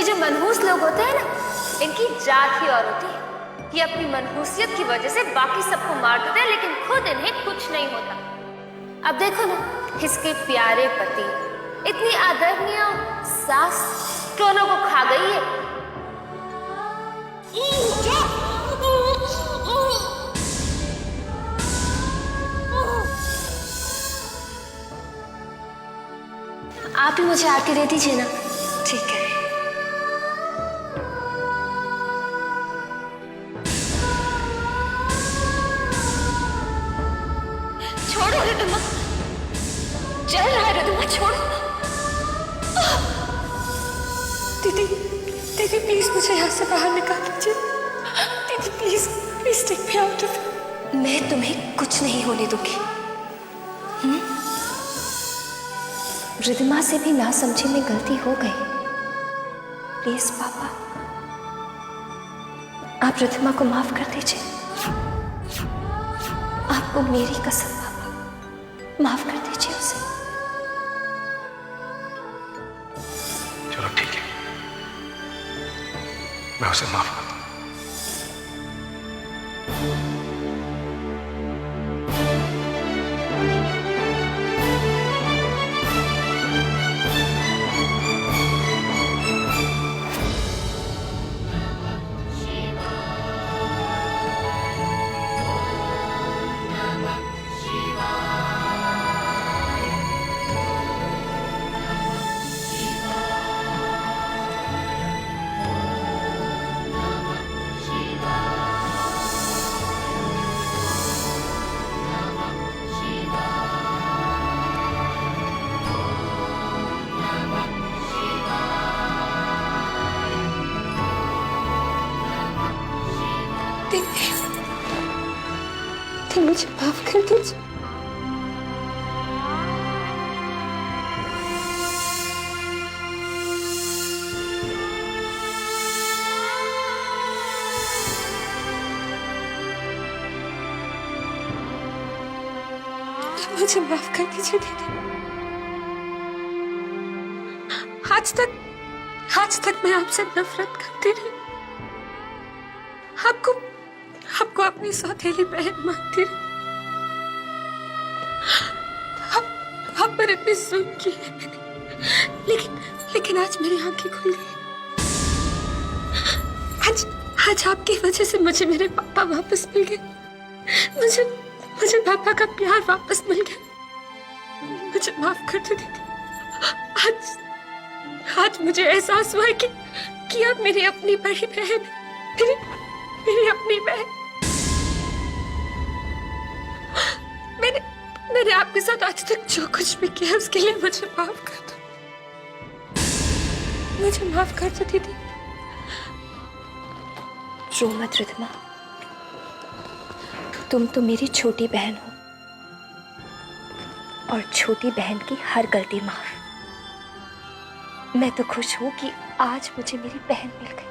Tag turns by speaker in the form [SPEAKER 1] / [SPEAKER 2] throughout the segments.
[SPEAKER 1] जो मनहूस लोग होते हैं ना, इनकी जात ही और होती है। ये अपनी मनहूसियत की वजह से बाकी सबको मार देते हैं, लेकिन खुद इन्हें कुछ नहीं होता। अब देखो ना, इसके प्यारे पति, इतनी आदरणीय सास दोनों को खा गई है। आप ही मुझे आके दे दीजिए ना।
[SPEAKER 2] ठीक है।
[SPEAKER 1] छोड़ो रिदमा, चल रहा है रिदमा, छोड़ो।
[SPEAKER 2] दीदी दीदी प्लीज मुझे यहाँ से बाहर निकाल दीजिए। दीदी please please take me out of. मैं तुम्हें कुछ नहीं होने दूंगी। रिद्धिमा से भी ना समझी में गलती हो गई। प्लीज पापा, आप रिद्धिमा को माफ कर दीजिए। आपको मेरी कसम पापा, माफ कर दीजिए उसे।
[SPEAKER 3] चलो ठीक है, मैं उसे माफ करता हूँ।
[SPEAKER 2] मुझे माफ कर दीजिए। मुझे माफ कर दीजिए दीदी। आज तक मैं आपसे नफरत करती रही। आपको अपनी सौतेली बहन मानती रही। आप पर इतनी जुल्म की है मैंने, लेकिन आज मेरी आंखें खुल गई। आज आपकी वजह से मुझे मेरे पापा वापस मिल गए। मुझे पापा का प्यार वापस मिल गया। मुझे माफ कर दो दीदी। आज मुझे एहसास हुआ कि आप मेरी अपनी बड़ी बहन, मेरी अपनी बहन। मैंने आपके साथ आज तक जो कुछ भी किया उसके लिए मुझे माफ कर दो। मुझे माफ कर दो दीदी। रो मत रिद्धिमा, तुम तो मेरी छोटी बहन हो और छोटी बहन की हर गलती माफ। मैं तो खुश हूं कि आज मुझे मेरी बहन मिल गई।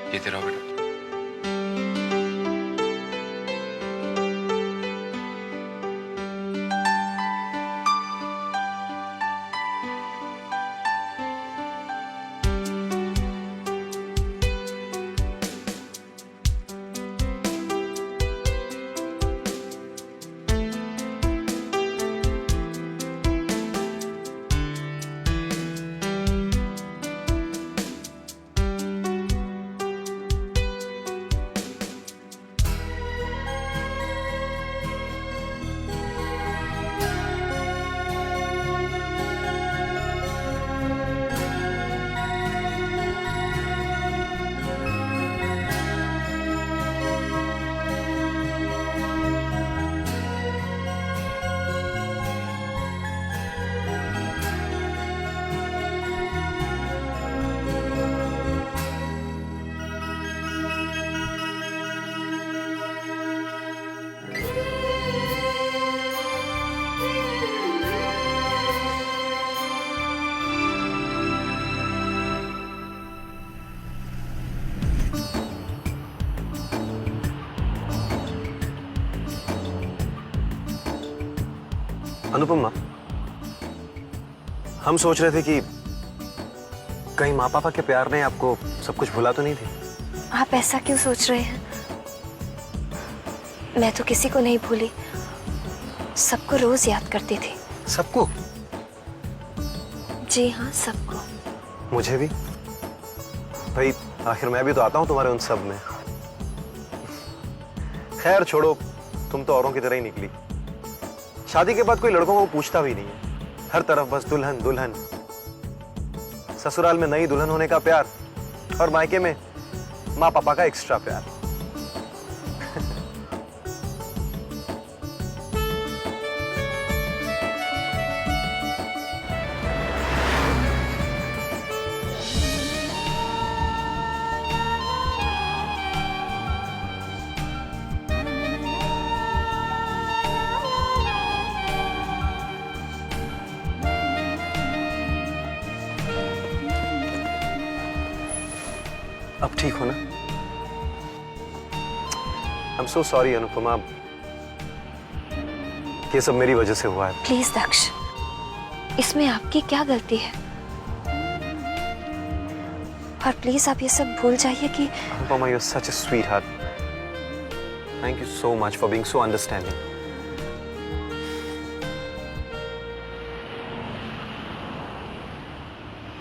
[SPEAKER 3] ये तेरा बेटा।
[SPEAKER 4] अनुपमा, हम सोच रहे थे कि कहीं माँ पापा के प्यार ने आपको सब कुछ भुला तो नहीं थी?
[SPEAKER 2] आप ऐसा क्यों सोच रहे हैं? मैं तो किसी को नहीं भूली, सबको रोज याद करती थी।
[SPEAKER 4] सबको?
[SPEAKER 2] जी हाँ, सबको।
[SPEAKER 4] मुझे भी? भाई आखिर मैं भी तो आता हूँ तुम्हारे उन सब में। खैर छोड़ो, तुम तो औरों की तरह ही निकली। शादी के बाद कोई लड़कों को पूछता भी नहीं है, हर तरफ बस दुल्हन दुल्हन। ससुराल में नई दुल्हन होने का प्यार और मायके में माँ पापा का एक्स्ट्रा प्यार। अब ठीक हो ना? I'm so sorry अनुपमा, ये सब मेरी वजह से हुआ है।
[SPEAKER 2] प्लीज दक्ष, इसमें आपकी क्या गलती है? और प्लीज आप ये सब भूल जाइए कि
[SPEAKER 4] Anupama, you're such a sweetheart. Thank you so much for being so understanding.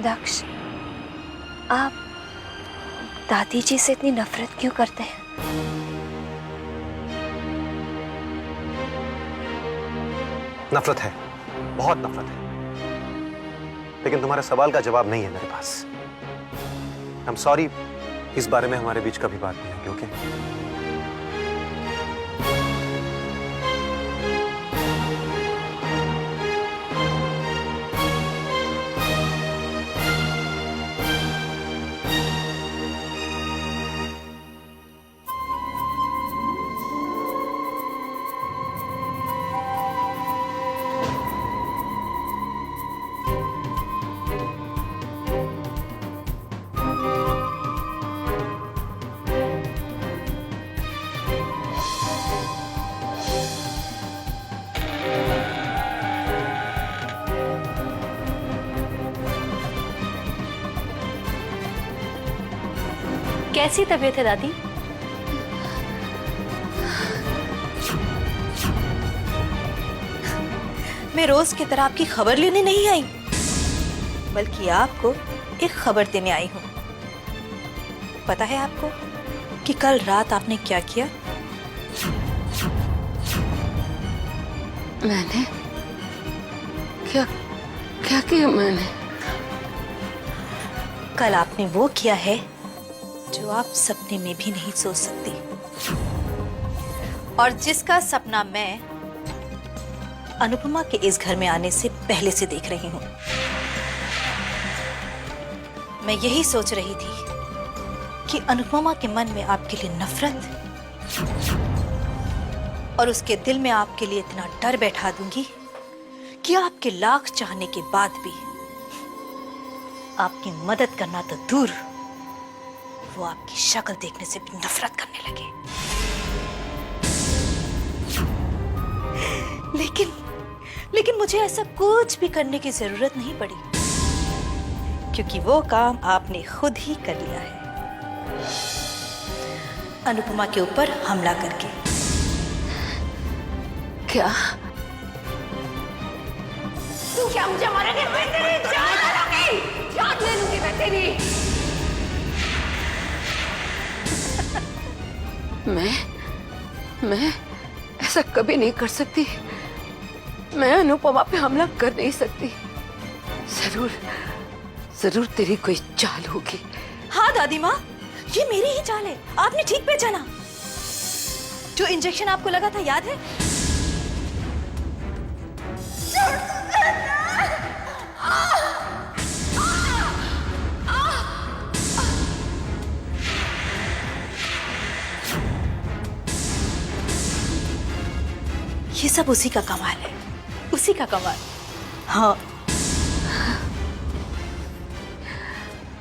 [SPEAKER 2] दक्ष, आप दादी जी से इतनी नफरत क्यों करते हैं?
[SPEAKER 4] नफरत है, बहुत नफरत है, लेकिन तुम्हारे सवाल का जवाब नहीं है मेरे पास। I'm sorry, इस बारे में हमारे बीच कभी बात नहीं होगी, ओके?
[SPEAKER 2] कैसी तबीयत है दादी?
[SPEAKER 5] मैं रोज की तरह आपकी खबर लेने नहीं आई, बल्कि आपको एक खबर देने आई हूँ। पता है आपको कि कल रात आपने क्या किया?
[SPEAKER 2] मैंने क्या क्या किया मैंने?
[SPEAKER 5] कल आपने वो किया है जो आप सपने में भी नहीं सोच सकती, और जिसका सपना मैं अनुपमा के इस घर में आने से पहले से देख रही हूँ। मैं यही सोच रही थी कि अनुपमा के मन में आपके लिए नफरत और उसके दिल में आपके लिए इतना डर बैठा दूंगी कि आपके लाख चाहने के बाद भी आपकी मदद करना तो दूर, वो आपकी शक्ल देखने से भी नफरत करने लगे। लेकिन मुझे ऐसा कुछ भी करने की जरूरत नहीं पड़ी, क्योंकि वो काम आपने खुद ही कर लिया है, अनुपमा के ऊपर हमला करके।
[SPEAKER 2] क्या?
[SPEAKER 1] तू क्या मुझे मारेगी? मैं तेरी जान ले लूंगी, जान ले लूंगी मैं तेरी।
[SPEAKER 2] मैं ऐसा कभी नहीं कर सकती। मैं अनुपमा पे हमला कर नहीं सकती। जरूर तेरी कोई चाल होगी।
[SPEAKER 5] हाँ दादी माँ, ये मेरी ही चाल है। आपने ठीक पहचाना। जो इंजेक्शन आपको लगा था याद है? ये सब उसी का कमाल है, उसी का कमाल। हाँ,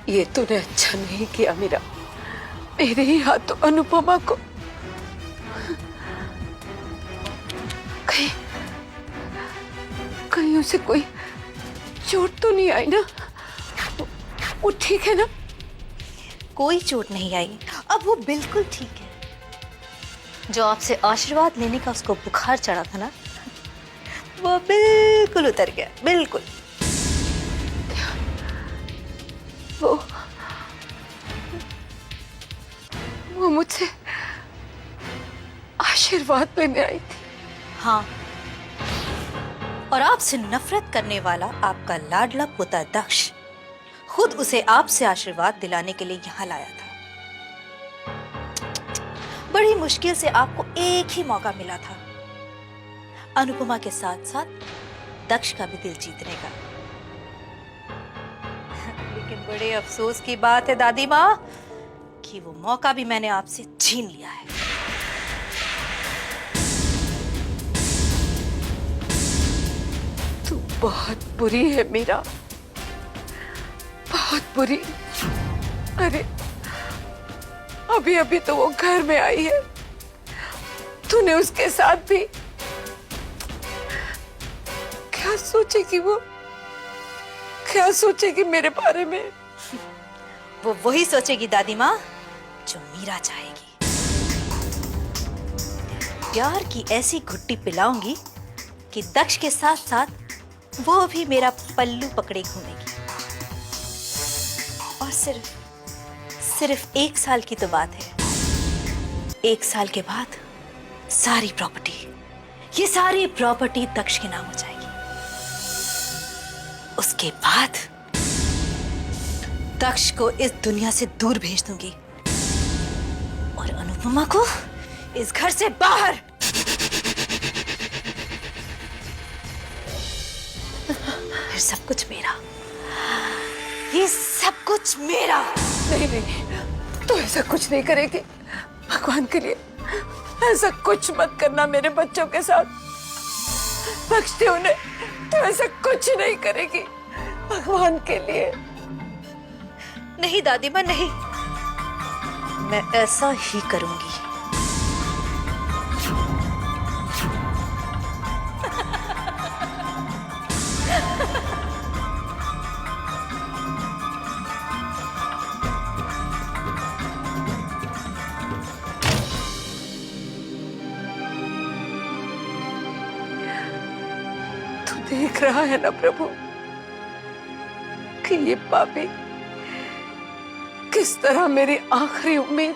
[SPEAKER 2] ये तूने अच्छा नहीं किया मीरा, मेरे ही हाथों अनुपमा को उसे कोई चोट तो नहीं आई ना? वो ठीक है ना?
[SPEAKER 5] कोई चोट नहीं आई, अब वो बिल्कुल ठीक है। जो आपसे आशीर्वाद लेने का उसको बुखार चढ़ा था ना, वो बिल्कुल उतर गया, बिल्कुल।
[SPEAKER 2] वो मुझसे आशीर्वाद लेने आई थी।
[SPEAKER 5] हाँ, और आपसे नफरत करने वाला आपका लाडला पोता दक्ष खुद उसे आपसे आशीर्वाद दिलाने के लिए यहाँ लाया था। बड़ी मुश्किल से आपको एक ही मौका मिला था अनुपमा के साथ साथ दक्ष का भी दिल जीतने का। लेकिन बड़े अफसोस की बात है दादी माँ कि वो मौका भी मैंने आपसे छीन लिया है।
[SPEAKER 2] तू बहुत बुरी है मीरा, बहुत बुरी। अरे अभी अभी तो वो घर में आई है, तूने उसके साथ भी क्या सोचेगी? वो क्या सोचेगी मेरे बारे में?
[SPEAKER 5] वो वही सोचेगी दादी माँ जो मीरा चाहेगी। प्यार की ऐसी घुट्टी पिलाऊंगी कि दक्ष के साथ साथ वो भी मेरा पल्लू पकड़े घूमेगी। और सिर्फ 1 साल की तो बात है। 1 साल के बाद सारी प्रॉपर्टी, ये सारी प्रॉपर्टी दक्ष के नाम हो जाएगी। उसके बाद दक्ष को इस दुनिया से दूर भेज दूंगी और अनुपमा को इस घर से बाहर। फिर सब कुछ मेरा, ये सब कुछ मेरा।
[SPEAKER 2] नहीं नहीं, तू ऐसा कुछ नहीं करेगी। भगवान के लिए ऐसा कुछ मत करना मेरे बच्चों के साथ। बख्श दे उन्हें, तू ऐसा कुछ नहीं करेगी भगवान के लिए।
[SPEAKER 5] नहीं दादी माँ, नहीं, मैं ऐसा ही करूंगी।
[SPEAKER 2] तू देख रहा है ना प्रभु कि ये पापी किस तरह मेरी आखिरी उम्मीद,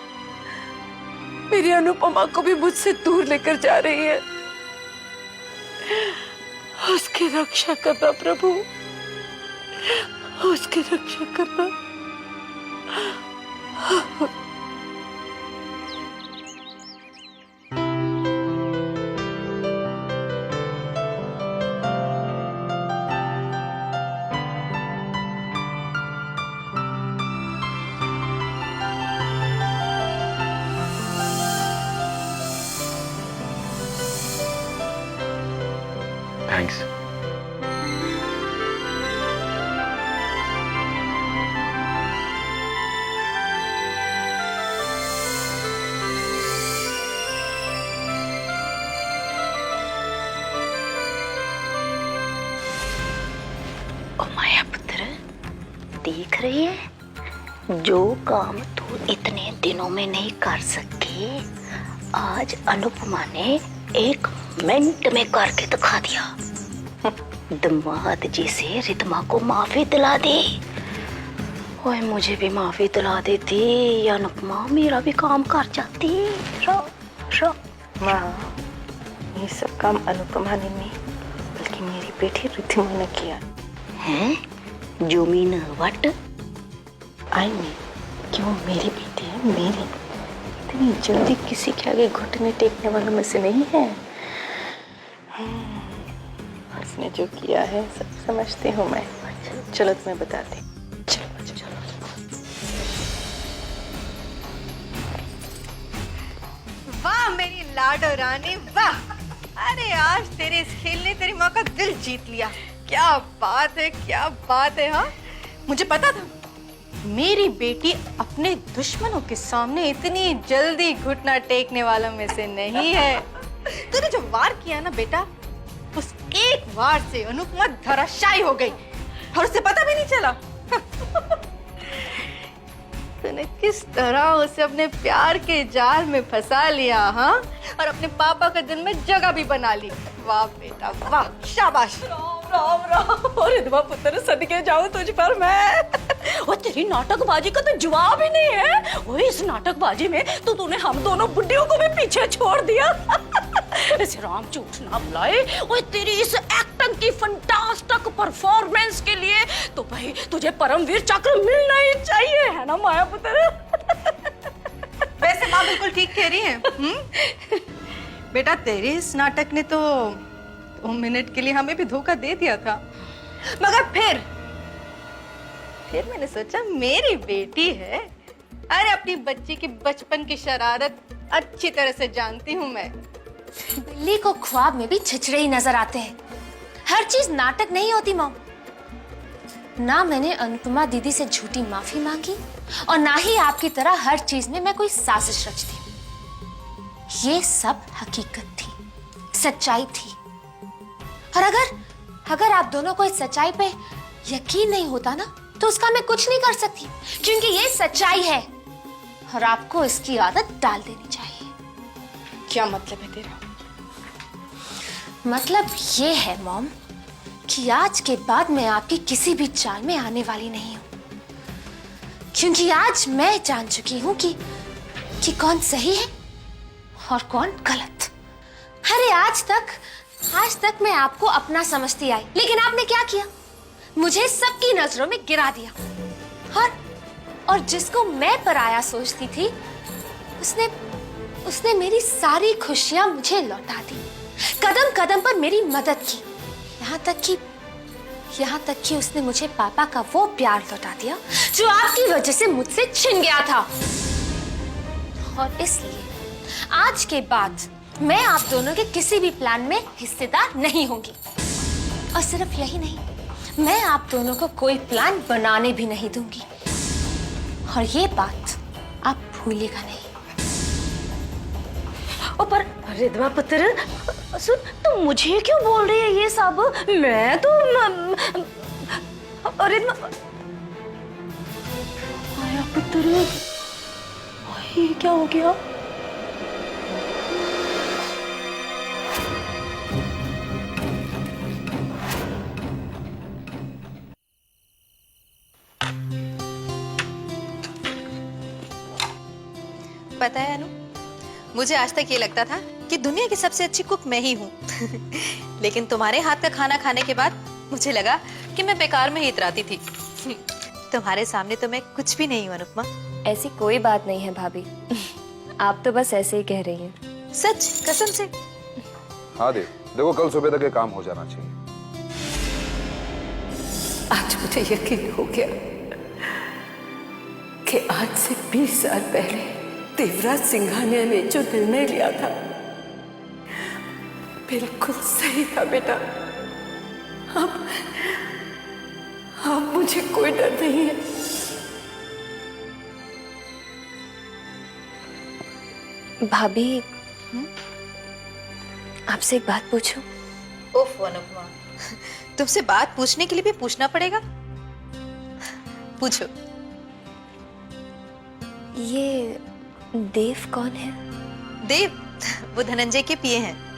[SPEAKER 2] मेरी अनुपमा को भी मुझसे दूर लेकर जा रही है। उसकी रक्षा करना प्रभु, उसकी रक्षा करना।
[SPEAKER 3] थैंक्स।
[SPEAKER 6] ओ माया पुत्र, देख रही है, जो काम तू इतने दिनों में नहीं कर सकी, आज अनुपमा ने 1 मिनट में करके दिखा दिया। दामाद जी से रितमा को माफी दिला दी। ओए मुझे भी माफी दिला देती या अनुपमा, मेरा भी काम कर जाती। रो
[SPEAKER 7] माँ, ये सब काम अनुपमा ने नहीं बल्कि मेरी बेटी रिद्धिमा ने किया
[SPEAKER 6] हैं। जो मीन व्हाट?
[SPEAKER 7] आई मीन क्यों मेरी बेटी है, मेरी। इतनी जल्दी किसी के आगे घुटने टेकने वालों में से नहीं है। उसने जो किया है सब समझती हूँ मैं। चलो तुम्हें बताती। चलो चलो।
[SPEAKER 5] वाह मेरी लाडो रानी, वाह! अरे आज तेरे इस खेल ने तेरी माँ का दिल जीत लिया। क्या बात है, क्या बात है। हाँ, मुझे पता था मेरी बेटी अपने दुश्मनों के सामने इतनी जल्दी घुटना टेकने वालों में से नहीं है। तूने जो वार किया ना बेटा, उस एक बार से अनुपमा धराशायी हो गई और उसे पता भी नहीं चला। तूने किस तरह उसे अपने प्यार के जाल में फंसा लिया, हाँ? और अपने पापा के दिल में जगह भी बना ली। वाह बेटा वाह, शाबाश।
[SPEAKER 7] राम राम और रिधवा पुत्र सदके जाऊं तुझ पर मैं। वो तेरी नाटकबाजी का तो जवाब ही नहीं है। वो इस नाटकबाजी में तो तूने हम दोनों बुड्ढियों को भी पीछे छोड़ दिया। इस राम झूठ ना बुलाए। वो तेरी इस एक्टिंग की फंटास्टिक परफॉर्मेंस के लिए तो भाई तुझे परमवीर चक्र मिलना ही चाहिए, है ना माया पुत्र?
[SPEAKER 5] वैसे माँ बिल्कुल ठीक कह रही है। बेटा तेरे इस नाटक ने तो 2 मिनट के लिए हमें भी धोखा दे दिया था, मगर फिर मैंने सोचा मेरी बेटी है, अरे अपनी बच्ची की बचपन की शरारत अच्छी तरह से जानती हूँ मैं।
[SPEAKER 1] बिल्ली को ख्वाब में भी छिछड़े ही नजर आते हैं। हर चीज नाटक नहीं होती मॉम। ना मैंने अनुपमा दीदी से झूठी माफी मांगी और ना ही आपकी तरह हर चीज में मैं कोई साजिश रचती हूँ। ये सब हकीकत थी, सच्चाई थी। और अगर आप दोनों को इस सच्चाई पे यकीन नहीं होता ना, तो उसका मैं कुछ नहीं कर सकती, क्योंकि ये सच्चाई है और आपको इसकी आदत डाल देनी चाहिए।
[SPEAKER 5] क्या मतलब है तेरा?
[SPEAKER 1] मतलब ये है मॉम कि आज के बाद मैं आपकी किसी भी चाल में आने वाली नहीं हूं, क्योंकि आज मैं जान चुकी हूं कि कौन सही है और कौन गलत। अरे आज तक मैं आपको अपना समझती आई, लेकिन आपने क्या किया? मुझे सबकी नजरों में गिरा दिया और जिसको मैं पराया सोचती थी उसने मेरी सारी खुशियां मुझे लौटा दी। कदम कदम पर मेरी मदद की, यहाँ तक कि उसने मुझे पापा का वो प्यार लौटा दिया जो आपकी वजह से मुझसे छिन गया था। और इसलिए आज के बाद मैं आप दोनों के किसी भी प्लान में हिस्सेदार नहीं होंगी। और सिर्फ यही नहीं, मैं आप दोनों को कोई प्लान बनाने भी नहीं दूंगी। और ये बात आप भूलिएगा नहीं।
[SPEAKER 7] ओ पर रिधवा पुत्र सुन, तू मुझे क्यों बोल रही है ये सब? मैं तो रिधवा माया पुत्र, ये क्या हो गया?
[SPEAKER 5] पता है अनु, मुझे आज तक ये लगता था कि दुनिया की सबसे अच्छी कुक मैं ही हूँ। लेकिन तुम्हारे हाथ का खाना खाने के बाद मुझे लगा कि मैं बेकार में ही इतराती थी। तुम्हारे सामने तो मैं कुछ भी नहीं हूँ अनुपमा।
[SPEAKER 2] ऐसी कोई बात नहीं है भाभी, आप तो बस ऐसे ही कह रही हैं।
[SPEAKER 5] सच, कसम से।
[SPEAKER 8] हाँ देखो कल सुबह तक ये काम हो जाना चाहिए।
[SPEAKER 7] आज मुझे यकीन हो गया कि आज से 20 साल पहले देवराज सिंघानिया ने जो निर्णय लिया था बिल्कुल सही था बेटा। अब मुझे कोई डर नहीं है।
[SPEAKER 2] भाभी, आपसे एक बात पूछूं?
[SPEAKER 5] ओफ अनुपमा, तुमसे बात पूछने के लिए भी पूछना पड़ेगा? पूछो।
[SPEAKER 2] ये देव कौन है?
[SPEAKER 5] देव? वो धनंजय के पिए हैं।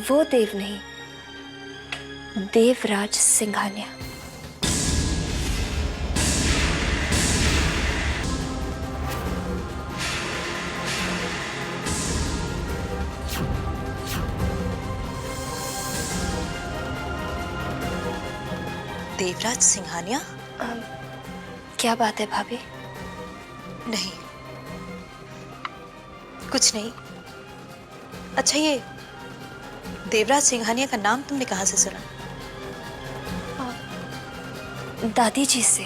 [SPEAKER 2] वो देव नहीं, देवराज सिंघानिया।
[SPEAKER 5] देवराज सिंघानिया?
[SPEAKER 2] क्या बात है भाभी?
[SPEAKER 5] नहीं, कुछ नहीं। अच्छा, ये देवराज सिंघानिया का नाम तुमने कहाँ से सुना?
[SPEAKER 2] दादी जी से।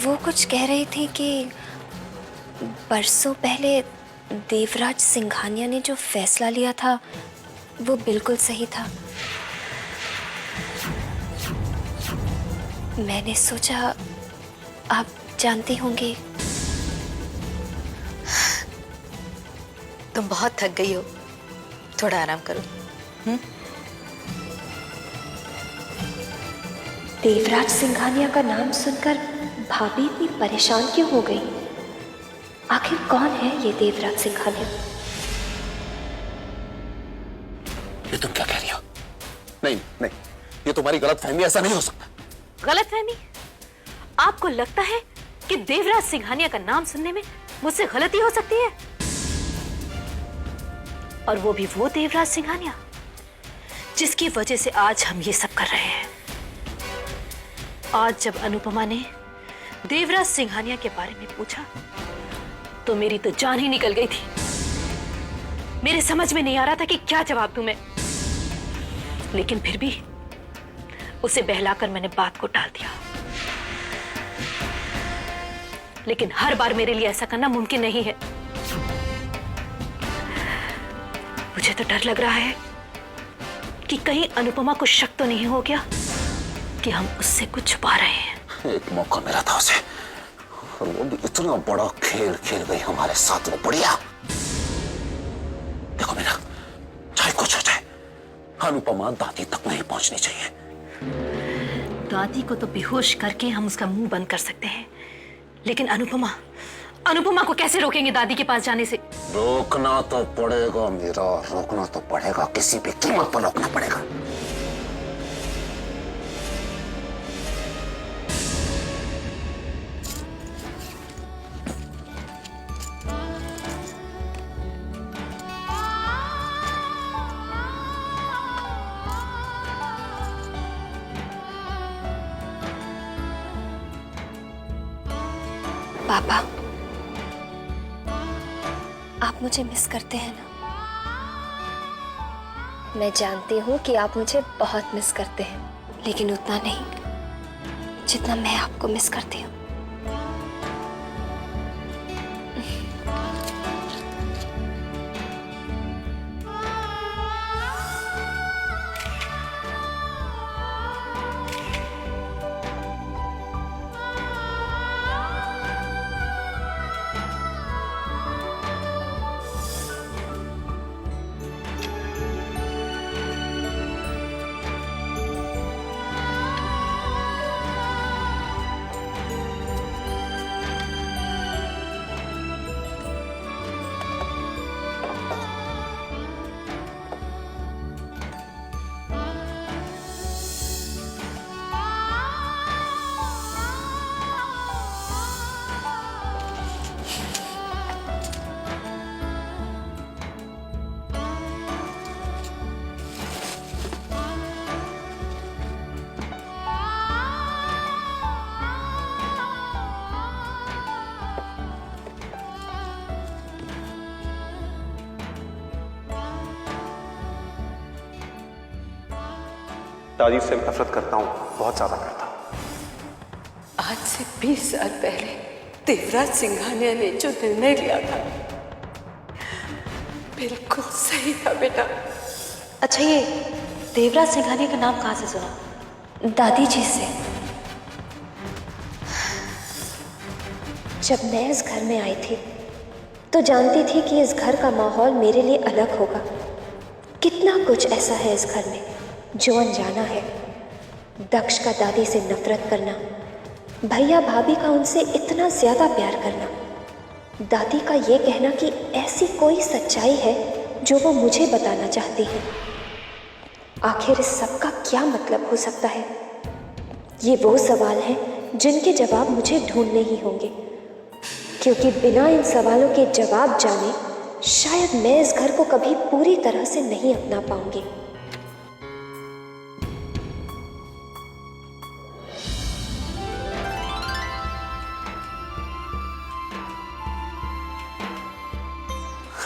[SPEAKER 2] वो कुछ कह रही थी कि बरसों पहले देवराज सिंघानिया ने जो फैसला लिया था वो बिल्कुल सही था। मैंने सोचा आप जानती होंगी।
[SPEAKER 5] तुम बहुत थक गई हो, थोड़ा आराम करो।
[SPEAKER 2] देवराज सिंघानिया का नाम सुनकर भाभी इतनी परेशान क्यों हो गई? आखिर कौन है ये देवराज सिंघानिया?
[SPEAKER 9] ये तुम क्या कह रही हो? नहीं नहीं, ये तुम्हारी गलतफहमी, ऐसा नहीं हो सकता।
[SPEAKER 7] गलतफहमी? आपको लगता है कि देवराज सिंघानिया का नाम सुनने में मुझसे गलती हो सकती है? और वो भी वो देवराज सिंघानिया जिसकी वजह से आज हम ये सब कर रहे हैं। आज जब अनुपमा ने देवराज सिंघानिया के बारे में पूछा तो मेरी तो जान ही निकल गई थी। मेरे समझ में नहीं आ रहा था कि क्या जवाब दूं मैं, लेकिन फिर भी उसे बहलाकर मैंने बात को टाल दिया। लेकिन हर बार मेरे लिए ऐसा करना मुमकिन नहीं है। मुझे तो डर लग रहा है कि कहीं अनुपमा को शक तो नहीं हो गया कि हम उससे कुछ छुपा रहे हैं।
[SPEAKER 9] एक मौका मिला था उसे, और वो भी इतना बड़ा खेल खेल गई हमारे साथ। वो बढ़िया। देखो मीना, चाहे कुछ हो जाए, अनुपमा दादी तक नहीं पहुंचनी चाहिए।
[SPEAKER 7] दादी को तो बेहोश करके हम उसका मुंह बंद कर सकते हैं, लेकिन अनुपमा को कैसे रोकेंगे दादी के पास जाने से?
[SPEAKER 9] रोकना तो पड़ेगा मीरा, रोकना तो पड़ेगा, किसी भी कीमत पर रोकना पड़ेगा।
[SPEAKER 2] पापा, आप मुझे मिस करते हैं ना? मैं जानती हूँ कि आप मुझे बहुत मिस करते हैं, लेकिन उतना नहीं जितना मैं आपको मिस करती हूँ।
[SPEAKER 4] दादी से नफरत करता हूँ, बहुत ज्यादा करता हूँ।
[SPEAKER 2] आज से 20 साल पहले देवराज सिंघानिया ने जो निर्णय लिया था बिल्कुल सही था बेटा।
[SPEAKER 7] अच्छा, ये देवराज सिंघानिया का नाम कहाँ से सुना?
[SPEAKER 2] दादी जी से। जब मैं इस घर में आई थी तो जानती थी कि इस घर का माहौल मेरे लिए अलग होगा। कितना कुछ ऐसा है इस घर में जो अनजाना है। दक्ष का दादी से नफरत करना, भैया भाभी का उनसे इतना ज्यादा प्यार करना, दादी का ये कहना कि ऐसी कोई सच्चाई है जो वो मुझे बताना चाहती है। आखिर इस सब का क्या मतलब हो सकता है? ये वो सवाल हैं जिनके जवाब मुझे ढूंढने ही होंगे, क्योंकि बिना इन सवालों के जवाब जाने शायद मैं इस घर को कभी पूरी तरह से नहीं अपना पाऊंगी।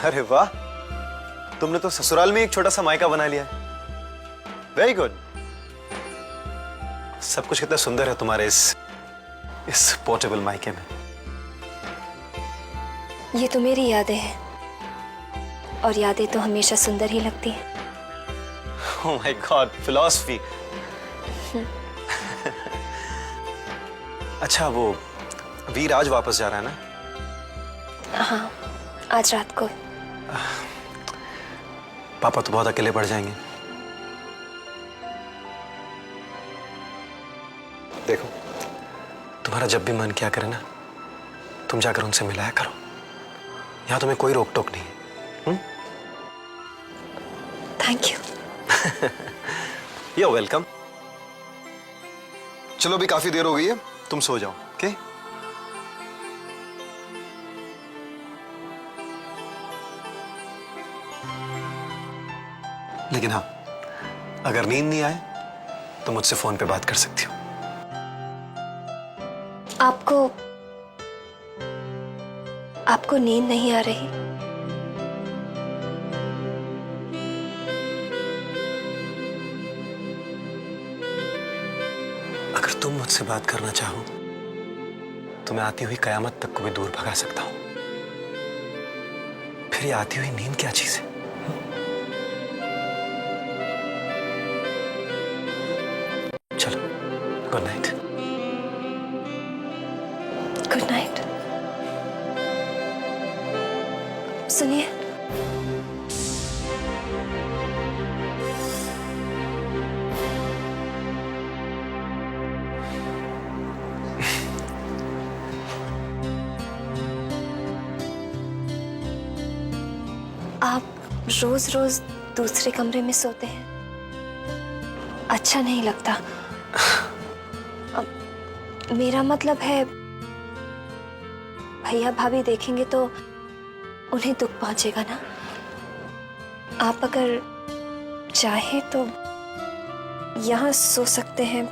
[SPEAKER 4] अरे वाह, तुमने तो ससुराल में एक छोटा सा मायका बना लिया है। Very good. सब कुछ कितना सुंदर है तुम्हारे इस पोर्टेबल मायके में।
[SPEAKER 2] ये तो मेरी यादें हैं, और यादें तो हमेशा सुंदर ही लगती हैं।
[SPEAKER 4] Oh my God, philosophy. अच्छा, वो वीर आज वापस जा रहा है ना?
[SPEAKER 2] हाँ, आज रात को।
[SPEAKER 4] पापा तो बहुत अकेले पड़ जाएंगे। देखो, तुम्हारा जब भी मन किया करे ना, तुम जाकर उनसे मिलाया करो। यहां तुम्हें कोई रोक टोक नहीं है।
[SPEAKER 2] Thank you.
[SPEAKER 4] You're welcome. चलो, अभी काफी देर हो गई है, तुम सो जाओ। ओके? लेकिन हाँ, अगर नींद नहीं आए तो मुझसे फोन पे बात कर सकती हो।
[SPEAKER 2] आपको नींद नहीं आ रही?
[SPEAKER 4] अगर तुम मुझसे बात करना चाहो तो मैं आती हुई कयामत तक को भी दूर भगा सकता हूं। फिर ये आती हुई नींद क्या चीज है? चलो, गुड नाइट।
[SPEAKER 2] Good night. सुनिए, आप रोज रोज दूसरे कमरे में सोते हैं, अच्छा नहीं लगता। मेरा मतलब है, भैया भाभी देखेंगे तो उन्हें दुख पहुंचेगा ना। आप अगर चाहे तो यहाँ सो सकते हैं,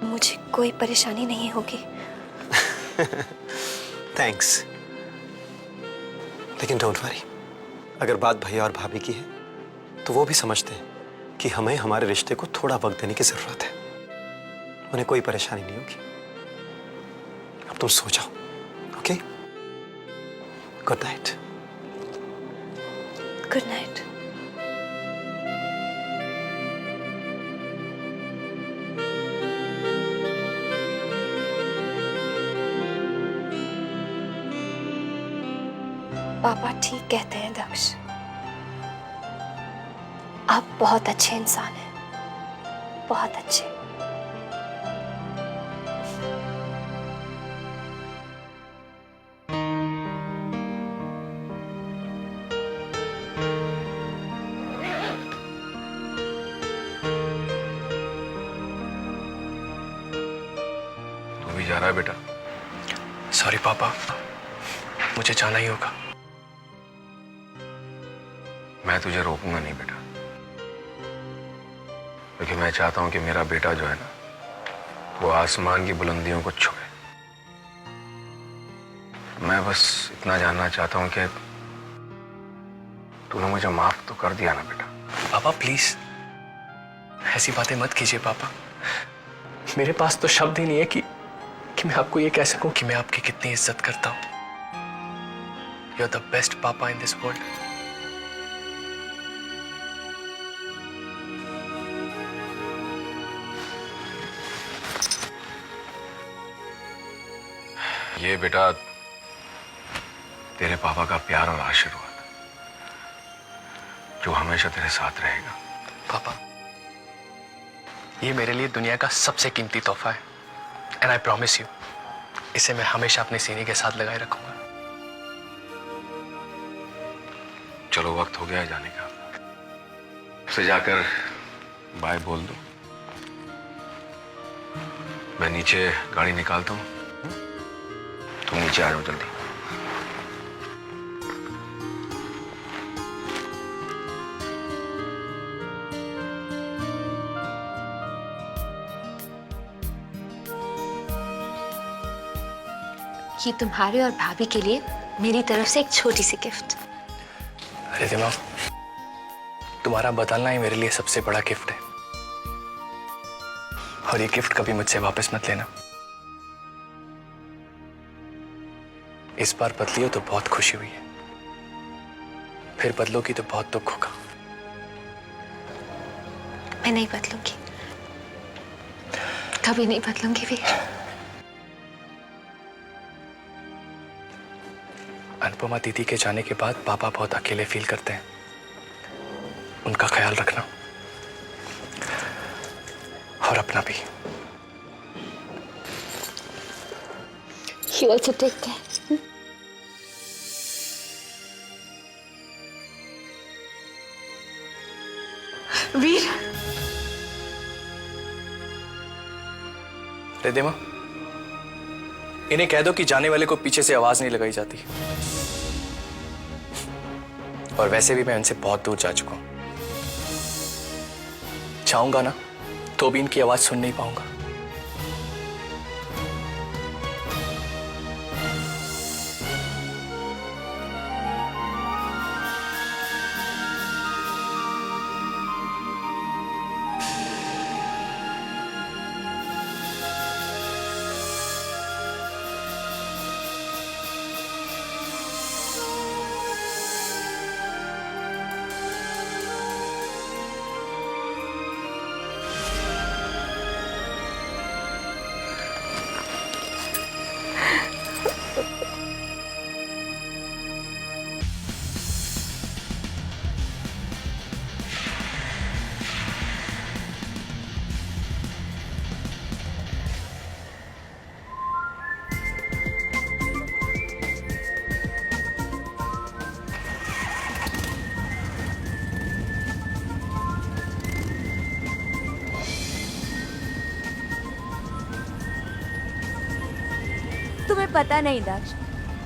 [SPEAKER 2] मुझे कोई परेशानी नहीं होगी।
[SPEAKER 4] थैंक्स, लेकिन डोंट वरी, अगर बात भैया और भाभी की है तो वो भी समझते हैं कि हमें हमारे रिश्ते को थोड़ा वक्त देने की जरूरत है। उन्हें कोई परेशानी नहीं होगी। अब तुम सो जाओ। Okay? Good night.
[SPEAKER 2] Good night. पापा ठीक कहते हैं दक्ष, आप बहुत अच्छे इंसान हैं, बहुत अच्छे।
[SPEAKER 3] तू भी जा रहा है बेटा?
[SPEAKER 10] सॉरी पापा, मुझे जाना ही होगा।
[SPEAKER 3] मैं तुझे रोकूंगा नहीं बेटा, क्योंकि मैं चाहता हूं कि मेरा बेटा जो है ना, वो आसमान की बुलंदियों को छुए। मैं बस इतना जानना चाहता हूं कि तूने मुझे माफ तो कर दिया ना बेटा?
[SPEAKER 10] पापा प्लीज ऐसी बातें मत कीजिए पापा। मेरे पास तो शब्द ही नहीं है कि मैं आपको ये कह सकूं कि मैं आपकी कितनी इज्जत करता हूं। यू आर द बेस्ट पापा इन दिस वर्ल्ड।
[SPEAKER 3] ये बेटा तेरे पापा का प्यार और आशीर्वाद, जो हमेशा तेरे साथ रहेगा।
[SPEAKER 10] पापा, ये मेरे लिए दुनिया का सबसे कीमती तोहफा है, एंड आई प्रॉमिस यू, इसे मैं हमेशा अपने सीने के साथ लगाए रखूंगा।
[SPEAKER 3] चलो, वक्त हो गया है जाने का, उसे जाकर बाय बोल दो। मैं नीचे गाड़ी निकालता हूँ, तुम नीचे आ जाओ जल्दी।
[SPEAKER 1] ये तुम्हारे और भाभी के लिए मेरी तरफ से एक छोटी सी गिफ्ट।
[SPEAKER 10] अरे दिमाग, तुम्हारा बदलना ही मेरे लिए सबसे बड़ा गिफ्ट है, और ये गिफ्ट कभी मुझसे वापस मत लेना। इस बार बदली हो तो बहुत खुशी हुई है, फिर बदलोगी तो बहुत दुख होगा।
[SPEAKER 1] मैं नहीं बदलूंगी, कभी नहीं बदलूंगी भी।
[SPEAKER 10] अनुपमा दीदी के जाने के बाद पापा बहुत अकेले फील करते हैं। उनका ख्याल रखना और अपना भी।
[SPEAKER 2] You also take care.
[SPEAKER 5] वीर,
[SPEAKER 10] रिद्धिमा, इन्हें कह दो कि जाने वाले को पीछे से आवाज नहीं लगाई जाती। और वैसे भी मैं उनसे बहुत दूर जा चुका हूं। चाहूंगा ना तो भी इनकी आवाज सुन नहीं पाऊंगा।
[SPEAKER 11] तुम्हें पता नहीं दक्ष,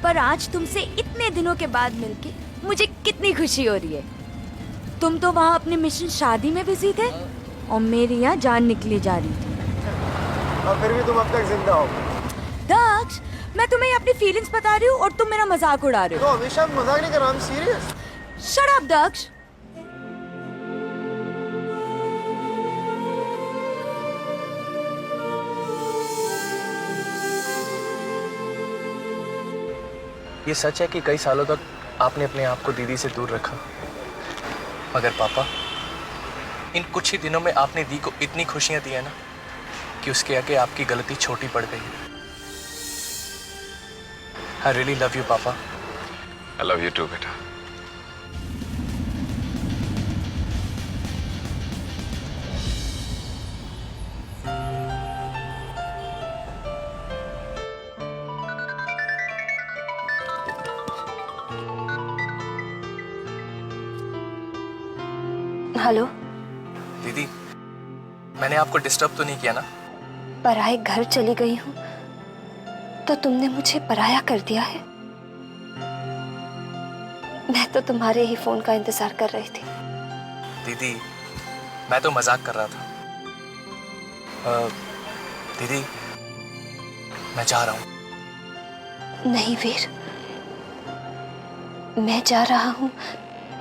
[SPEAKER 11] पर आज तुमसे इतने दिनों के बाद मिलके मुझे कितनी खुशी हो रही है। तुम तो वहाँ अपने मिशन शादी में बिजी थे और मेरी यहाँ जान निकली जा रही थी।
[SPEAKER 4] और फिर भी तुम अब तक जिंदा हो।
[SPEAKER 11] दक्ष, मैं तुम्हें अपनी फीलिंग्स बता रही हूँ और तुम मेरा मजाक उड़ा रहे
[SPEAKER 4] तो
[SPEAKER 11] हो।
[SPEAKER 4] हमेशा मजाक नहीं कर रहा, I'm serious।
[SPEAKER 11] शट अप दक्ष।
[SPEAKER 10] ये सच है कि कई सालों तक आपने अपने आप को दीदी से दूर रखा, मगर पापा, इन कुछ ही दिनों में आपने दी को इतनी खुशियां दी है ना कि उसके आगे आपकी गलती छोटी पड़ गई है। I really love you, पापा।
[SPEAKER 3] I love you too, बेटा।
[SPEAKER 2] हेलो
[SPEAKER 10] दीदी, मैंने आपको डिस्टर्ब तो नहीं किया ना?
[SPEAKER 2] पराए घर चली गई हूँ तो तुमने मुझे पराया कर दिया है। मैं तो तुम्हारे ही फोन का इंतजार कर रही थी।
[SPEAKER 10] दीदी, मैं तो मजाक कर रहा था। दीदी, मैं जा रहा हूँ।
[SPEAKER 2] नहीं वीर, मैं जा रहा हूँ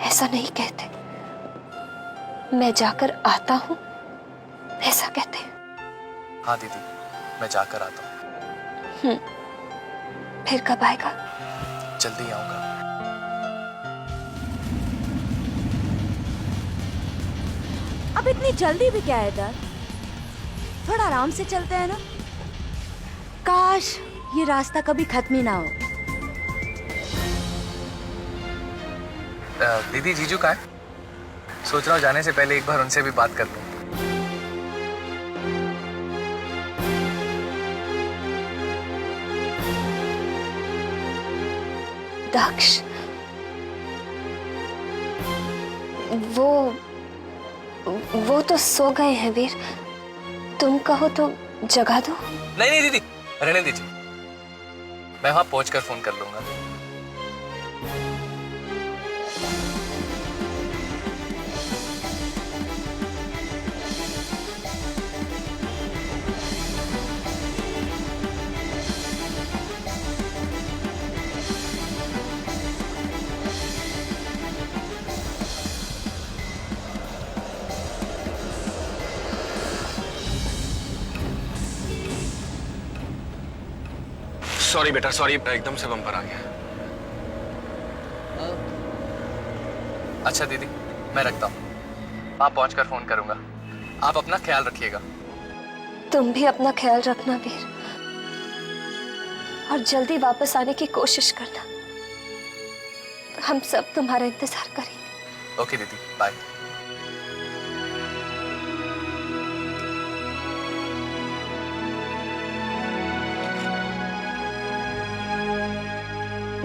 [SPEAKER 2] ऐसा नहीं कहते, मैं जाकर आता हूँ ऐसा कहते हैं।
[SPEAKER 10] हाँ दीदी, मैं जाकर आता हूँ।
[SPEAKER 2] फिर कब आएगा?
[SPEAKER 10] जल्दी आऊंगा।
[SPEAKER 11] अब इतनी जल्दी भी क्या है दर? थोड़ा आराम से चलते हैं ना। काश ये रास्ता कभी खत्म ही ना हो।
[SPEAKER 10] दीदी, जीजू कहाँ है? सोच रहा हूँ जाने से पहले एक बार उनसे भी बात कर लूं।
[SPEAKER 2] दक्ष, वो तो सो गए हैं वीर। तुम कहो तो जगा दो।
[SPEAKER 10] नहीं नहीं दीदी, रहने दीजिए, मैं वहां पहुंचकर फोन कर लूंगा।
[SPEAKER 3] सॉरी बेटा, सॉरी, एकदम से बम्पर आ गया।
[SPEAKER 10] अच्छा दीदी, मैं रखता हूँ, आप पहुंचकर फोन करूंगा। आप अपना ख्याल रखिएगा।
[SPEAKER 2] तुम भी अपना ख्याल रखना वीर, और जल्दी वापस आने की कोशिश करना।
[SPEAKER 1] हम सब तुम्हारा इंतजार करेंगे।
[SPEAKER 10] ओके दीदी, बाय।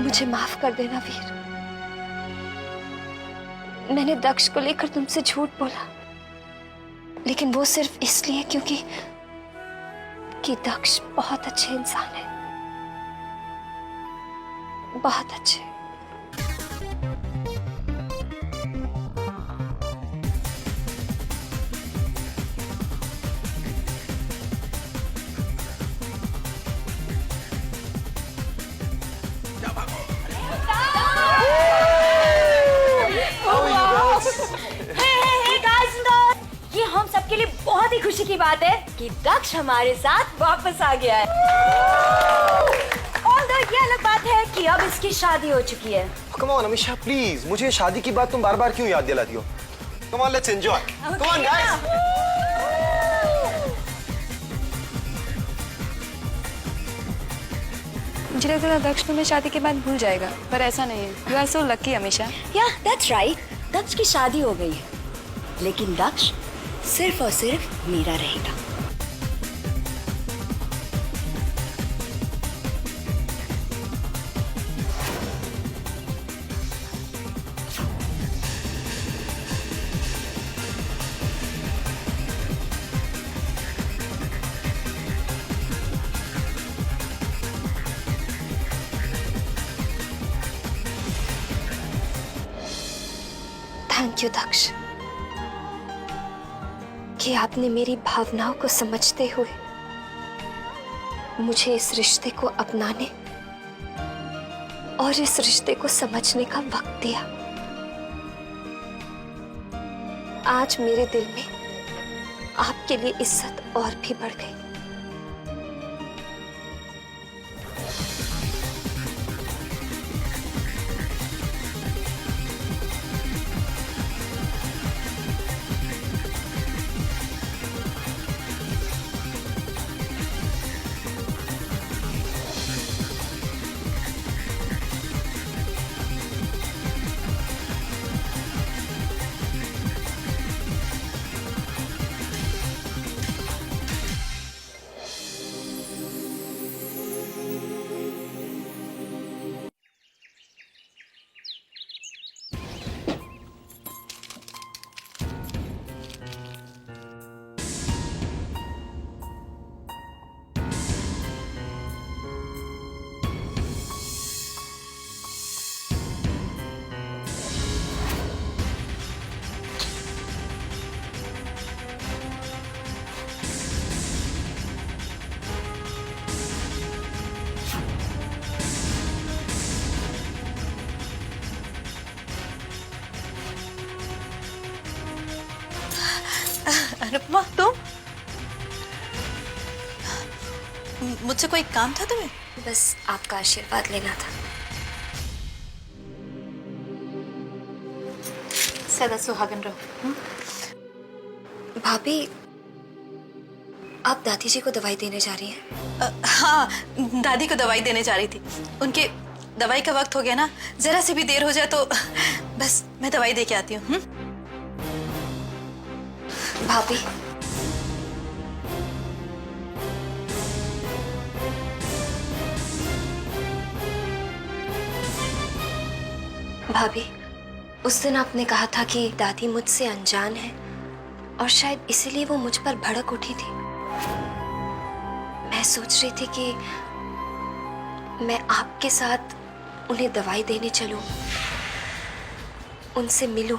[SPEAKER 1] मुझे माफ कर देना वीर। मैंने दक्ष को लेकर तुमसे झूठ बोला, लेकिन वो सिर्फ इसलिए कि दक्ष बहुत अच्छे इंसान है, बहुत अच्छे।
[SPEAKER 11] ये हम सबके लिए बहुत ही खुशी की बात है कि दक्ष हमारे साथ वापस आ गया है। Although ये अलग बात है कि अब इसकी शादी हो चुकी है।
[SPEAKER 4] Come on, अमीशा, प्लीज, मुझे शादी की बात तुम बार-बार क्यों याद दिलाती हो? Come on, let's enjoy. Come on, guys.
[SPEAKER 2] मुझे लगता था दक्ष तुम्हें शादी के बाद भूल जाएगा, पर ऐसा नहीं है। You are so lucky, Amisha.
[SPEAKER 11] Yeah, that's right. दक्ष की शादी हो गई है, लेकिन दक्ष सिर्फ और सिर्फ मेरा रहेगा।
[SPEAKER 1] थैंक यू दक्ष कि आपने मेरी भावनाओं को समझते हुए मुझे इस रिश्ते को अपनाने और इस रिश्ते को समझने का वक्त दिया। आज मेरे दिल में आपके लिए इज्जत और भी बढ़ गई।
[SPEAKER 5] अनुपमा, तुम? मुझसे कोई काम था तुम्हें?
[SPEAKER 1] बस आपका आशीर्वाद लेना था।
[SPEAKER 5] सदा सुहागन रहो।
[SPEAKER 1] भाभी, आप दादी जी को दवाई देने जा रही हैं?
[SPEAKER 5] हाँ, दादी को दवाई देने जा रही थी। उनके दवाई का वक्त हो गया ना, जरा सी भी देर हो जाए तो बस मैं दवाई दे के आती हूँ।
[SPEAKER 1] भाभी, भाभी, उस दिन आपने कहा था कि दादी मुझसे अनजान है और शायद इसीलिए वो मुझ पर भड़क उठी थी। मैं सोच रही थी कि मैं आपके साथ उन्हें दवाई देने चलूं, उनसे मिलूं